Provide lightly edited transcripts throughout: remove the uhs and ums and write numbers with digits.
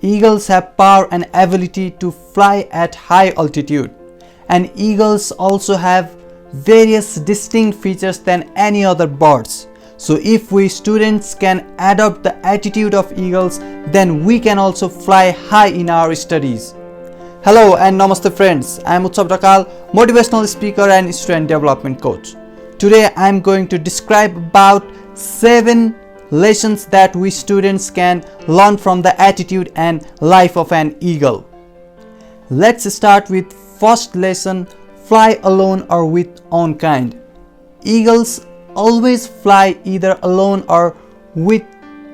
Eagles have power and ability to fly at high altitude, and eagles also have various distinct features than any other birds. So if we students can adopt the attitude of eagles, then we can also fly high in our studies. Hello and namaste friends, I am Utsav Dhakal, motivational speaker and student development coach. Today I am going to describe about 7 lessons that we students can learn from the attitude and life of an eagle. Let's start with first lesson, fly alone or with own kind. Eagles always fly either alone or with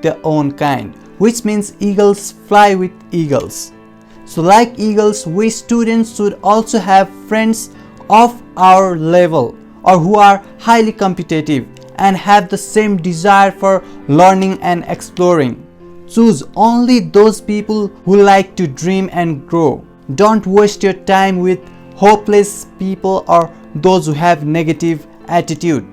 their own kind, which means eagles fly with eagles. So like eagles, we students should also have friends of our level or who are highly competitive and have the same desire for learning and exploring. Choose only those people who like to dream and grow. Don't waste your time with hopeless people or those who have negative attitude.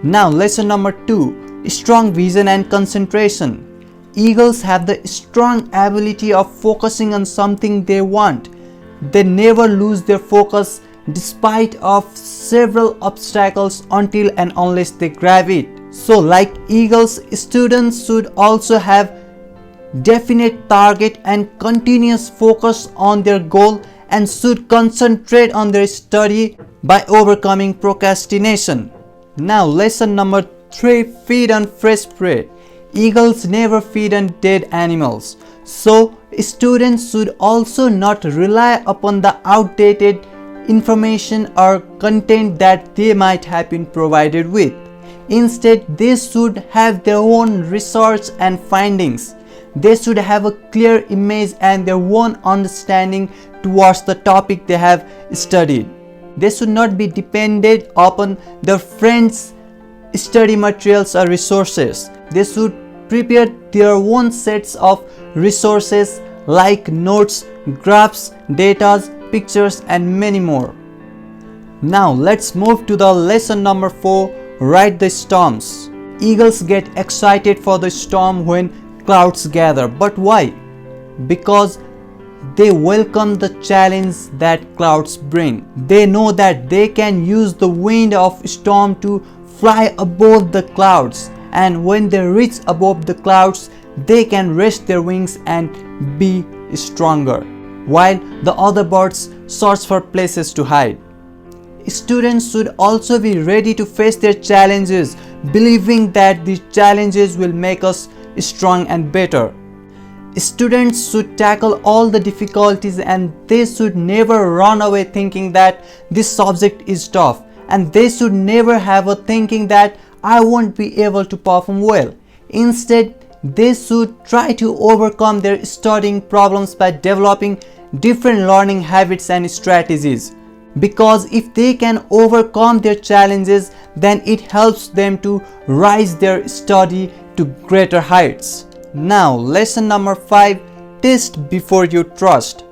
Now lesson number 2, strong vision and concentration. Eagles have the strong ability of focusing on something they want. They never lose their focus despite of several obstacles until and unless they grab it. So like eagles, students should also have definite target and continuous focus on their goal and should concentrate on their study by overcoming procrastination. Now lesson number 3, feed on fresh prey. Eagles never feed on dead animals. So students should also not rely upon the outdated information or content that they might have been provided with. Instead, they should have their own research and findings. They should have a clear image and their own understanding towards the topic they have studied. They should not be dependent upon their friends' study materials or resources. They should prepare their own sets of resources like notes, graphs, data, pictures and many more. Now let's move to the lesson number 4, ride the storms. Eagles get excited for the storm when clouds gather. But why? Because they welcome the challenge that clouds bring. They know that they can use the wind of storm to fly above the clouds, and when they reach above the clouds, they can rest their wings and be stronger, while the other birds search for places to hide. Students should also be ready to face their challenges, believing that these challenges will make us strong and better. Students should tackle all the difficulties and they should never run away thinking that this subject is tough, and they should never have a thinking that I won't be able to perform well. Instead, they should try to overcome their studying problems by developing different learning habits and strategies. Because if they can overcome their challenges, then it helps them to rise their study to greater heights. Now lesson number 5, test before you trust.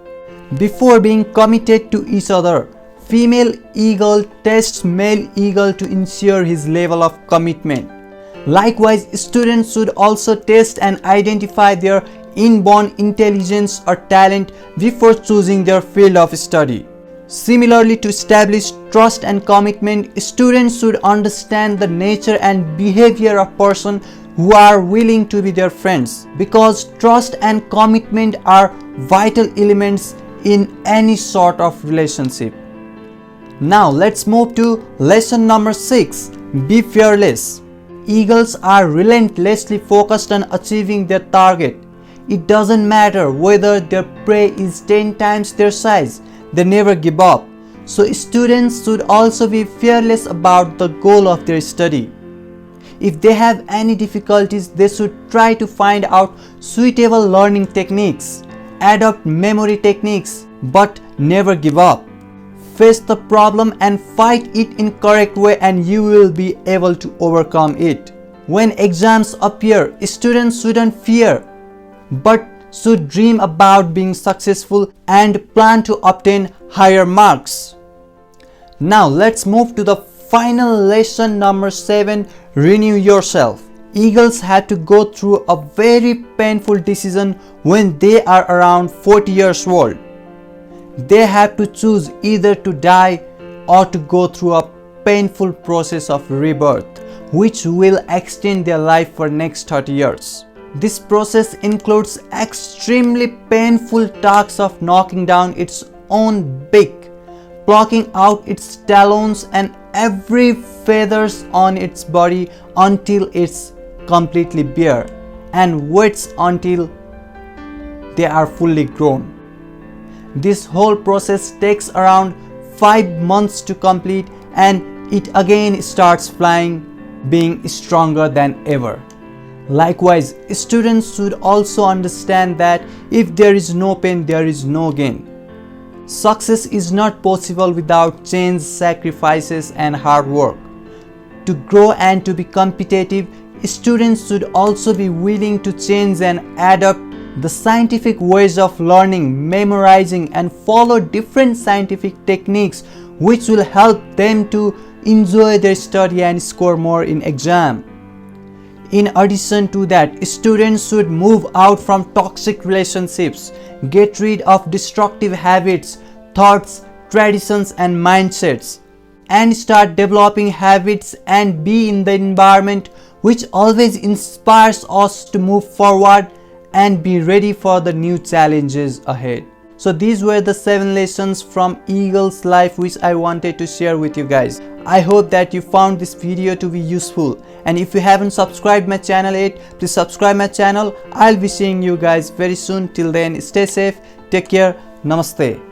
Before being committed to each other, female eagle tests male eagle to ensure his level of commitment. Likewise, students should also test and identify their inborn intelligence or talent before choosing their field of study. Similarly, to establish trust and commitment, students should understand the nature and behavior of persons who are willing to be their friends, because trust and commitment are vital elements in any sort of relationship. Now let's move to lesson number 6, be fearless. Eagles are relentlessly focused on achieving their target. It doesn't matter whether their prey is 10 times their size, they never give up. So students should also be fearless about the goal of their study. If they have any difficulties, they should try to find out suitable learning techniques, adopt memory techniques, but never give up. Face the problem and fight it in correct way, and you will be able to overcome it. When exams appear, students shouldn't fear, but should dream about being successful and plan to obtain higher marks. Now let's move to the final lesson number 7, renew yourself. Eagles have to go through a very painful decision when they are around 40 years old. They have to choose either to die or to go through a painful process of rebirth, which will extend their life for next 30 years. This process includes extremely painful tasks of knocking down its own beak, plucking out its talons and every feathers on its body until it's completely bare, and waits until they are fully grown. This whole process takes around 5 months to complete, and it again starts flying, being stronger than ever. Likewise, students should also understand that if there is no pain, there is no gain. Success is not possible without change, sacrifices, and hard work. To grow and to be competitive, students should also be willing to change and adapt the scientific ways of learning, memorizing, and follow different scientific techniques which will help them to enjoy their study and score more in exam. In addition to that, students should move out from toxic relationships, get rid of destructive habits, thoughts, traditions, and mindsets, and start developing habits and be in the environment which always inspires us to move forward and be ready for the new challenges ahead. So these were the 7 lessons from Eagle's life which I wanted to share with you guys. I hope that you found this video to be useful, and if you haven't subscribed my channel yet, please subscribe my channel. I'll be seeing you guys very soon. Till then, stay safe, take care, namaste.